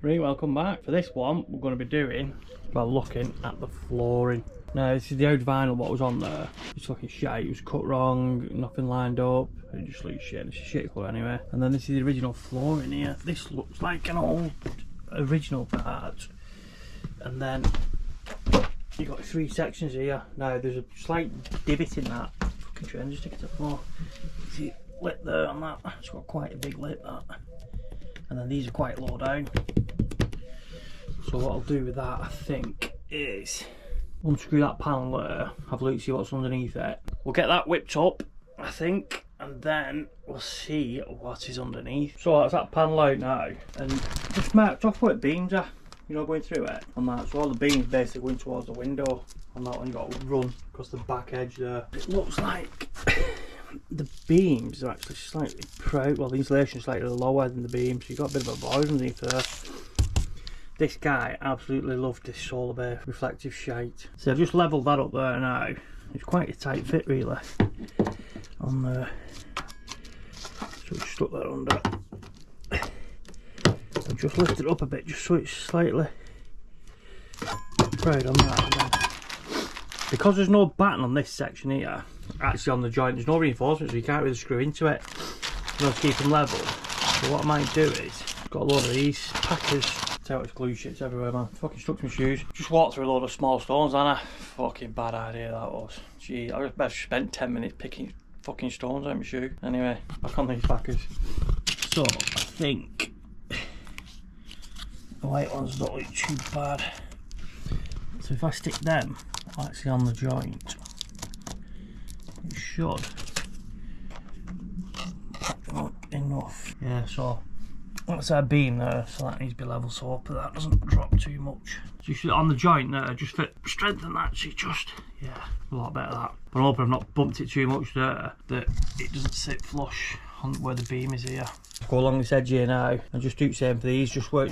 Right, welcome back. For this one, we're going to be doing by looking at the flooring. Now, this is the old vinyl what was on there. It's looking shit. It was cut wrong, nothing lined up. It just looks shit. It's a shit colour anyway. And then this is the original flooring here. This looks like an old original part. And then you've got 3 sections here. Now, there's a slight divot in that. Fucking trying to stick it to the floor. See, lip there on that. It's got quite a big lip, that. And then these are quite low down. So what I'll do with that, I think, is unscrew that panel there, have a look, see what's underneath it. We'll get that whipped up, I think, and then we'll see what is underneath. So that's that panel out now, and just marked off where the beams are, you know, going through it on that. So all the beams basically going towards the window. On that one you got to run across the back edge there. It looks like the beams are actually slightly proud. Well, the insulation is slightly lower than the beams, so you've got a bit of a void underneath there. This guy absolutely loved this solar bay reflective shite. So I've just levelled that up there now. It's quite a tight fit really on there. So just stuck that under. I've just lifted it up a bit just so it's slightly proud on that. Because there's no batten on this section here, actually on the joint, there's no reinforcement, so you can't really screw into it. You know, to keep them level. So what I might do is, got a load of these packers. Tell you what, it's glue shits everywhere, man. Fucking stuck to my shoes. Just walked through a load of small stones, Anna. Fucking bad idea that was. Gee, I just spent 10 minutes picking fucking stones out of my shoe. Anyway, back on these packers. So, I think the white ones don't look too bad. So if I stick them actually on the joint, it should enough. Yeah, so that's our beam there, so that needs to be level so up that doesn't drop too much. So you should, on the joint there, just strengthen that, so just, yeah, a lot better that. But I'm hoping I've not bumped it too much there, that it doesn't sit flush on where the beam is here. Go along this edge here now, and just do the same for these, just where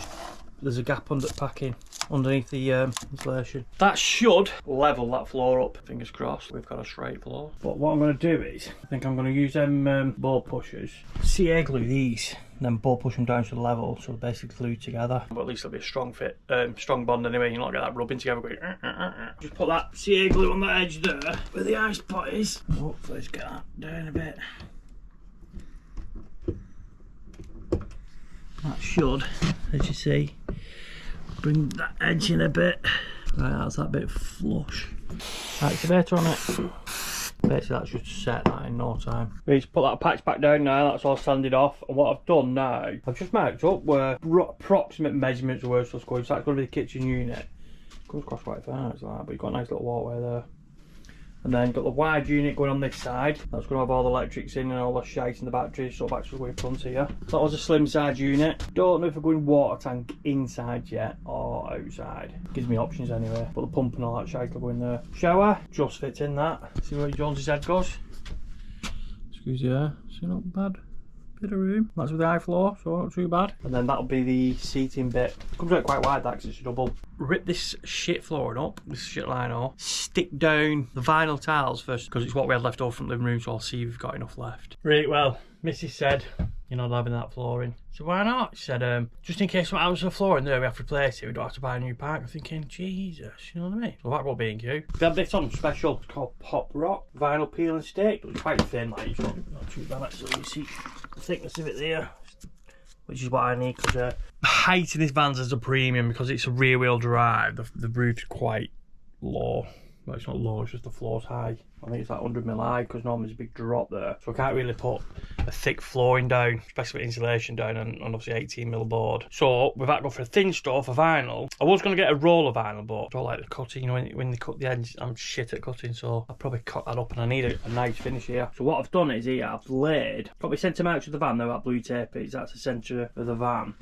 there's a gap under packing underneath the insulation. That should level that floor up, fingers crossed. We've got a straight floor. But what I'm going to do is, I think I'm going to use them ball pushers, CA glue these, and then ball push them down to the level, so they're basically glued together. But at least it'll be a strong fit, strong bond anyway. You'll not get that rubbing together going. Just put that CA glue on the edge there, where the ice pot is. Hopefully let's get that down a bit. That should, as you see, bring that edge in a bit. Right, that's that bit flush. Activator on it. Basically that should set that in no time. We just put that patch back down now, that's all sanded off. And what I've done now, I've just marked up where approximate measurements of where it's going. So that's going to be the kitchen unit. It comes across quite far, it's like that, but you've got a nice little walkway there. And then got the wide unit going on this side. That's going to have all the electrics in and all the shite in the batteries, so batteries going front here. That was a slim side unit. Don't know if we're going water tank inside yet or outside. Gives me options anyway. But the pump and all that shite will go in there. Shower just fits in that. See where Jones's head goes. Excuse you there. See, not bad. Bit of room. That's with the high floor, so not too bad. And then that'll be the seating bit. Comes out quite wide that because it's a double. Rip this shit flooring up, this shit line off. Stick down the vinyl tiles first because it's what we had left over from the living room, so I'll see if we've got enough left. Right, well, Mrs said you're not having that flooring. So why not? She said, just in case what happens to the flooring there, we have to replace it, we don't have to buy a new part. I'm thinking, Jesus, you know what I mean? So that will be in queue. We have this on special, it's called Pop Rock vinyl peel and stick. It's quite thin, like it's not too bad actually. You see the thickness of it there, which is what I need because the height in this van's is a premium because it's a rear wheel drive. The roof's quite low. Well, it's not low, it's just the floor's high. I think it's like 100mm high because normally there's a big drop there. So I can't really put a thick flooring down, especially with insulation down and obviously 18mm board. So we've had to go for a thin stuff for vinyl. I was going to get a roll of vinyl, but I don't like the cutting. You know, when they cut the edge, I'm shit at cutting, so I'll probably cut that up and I need a nice finish here. So what I've done is here, I've laid, got my centre marks of the van there, that blue tape is, that's the centre of the van.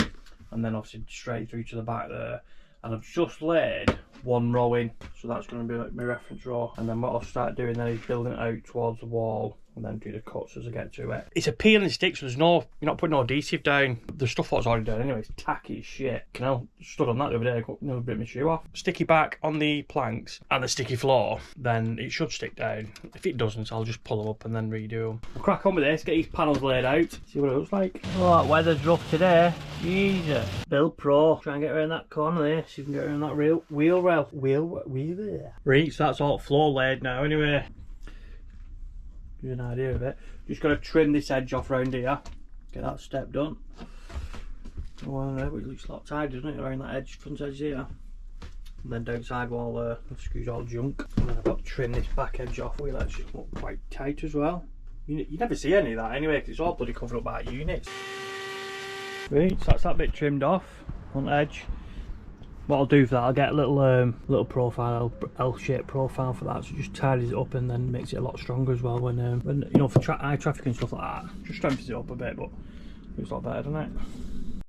And then obviously straight through to the back there. And I've just laid one row in, so that's going to be like my reference row. And then what I'll start doing then is building it out towards the wall and then do the cuts as I get to it. It's a peeling stick, so you're not putting no adhesive down. The stuff that's already done anyway, it's tacky as shit. I stood on that the other day, I got a bit of my shoe off. Sticky back on the planks and the sticky floor, then it should stick down. If it doesn't, I'll just pull them up and then redo them. I'll crack on with this, get these panels laid out, see what it looks like. Oh, that weather's rough today. Jesus. Build Pro. Try and get around that corner there, so you can get around that wheel there. Right, so that's all floor laid now anyway. Give you an idea of it. Just got to trim this edge off round here. Get that step done. Well, it looks a lot tight, doesn't it, around that edge, front edge here. And then down sidewall there, the screws all junk. And then I've got to trim this back edge off, wheel edge look quite tight as well. You never see any of that anyway, because it's all bloody covered up by units. Right, so that's that bit trimmed off, front edge. What I'll do for that, I'll get a little profile, L-shaped profile for that, so it just tidies it up and then makes it a lot stronger as well when you know, for high traffic and stuff like that. Just strengthens it up a bit, but it's a lot better, doesn't it?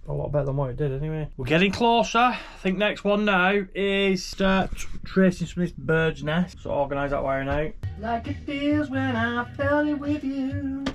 A lot better than what it did anyway. We're getting closer. I think next one now is start tracing some of this bird's nest. So organise that wiring out. Like it feels when I fell in with you.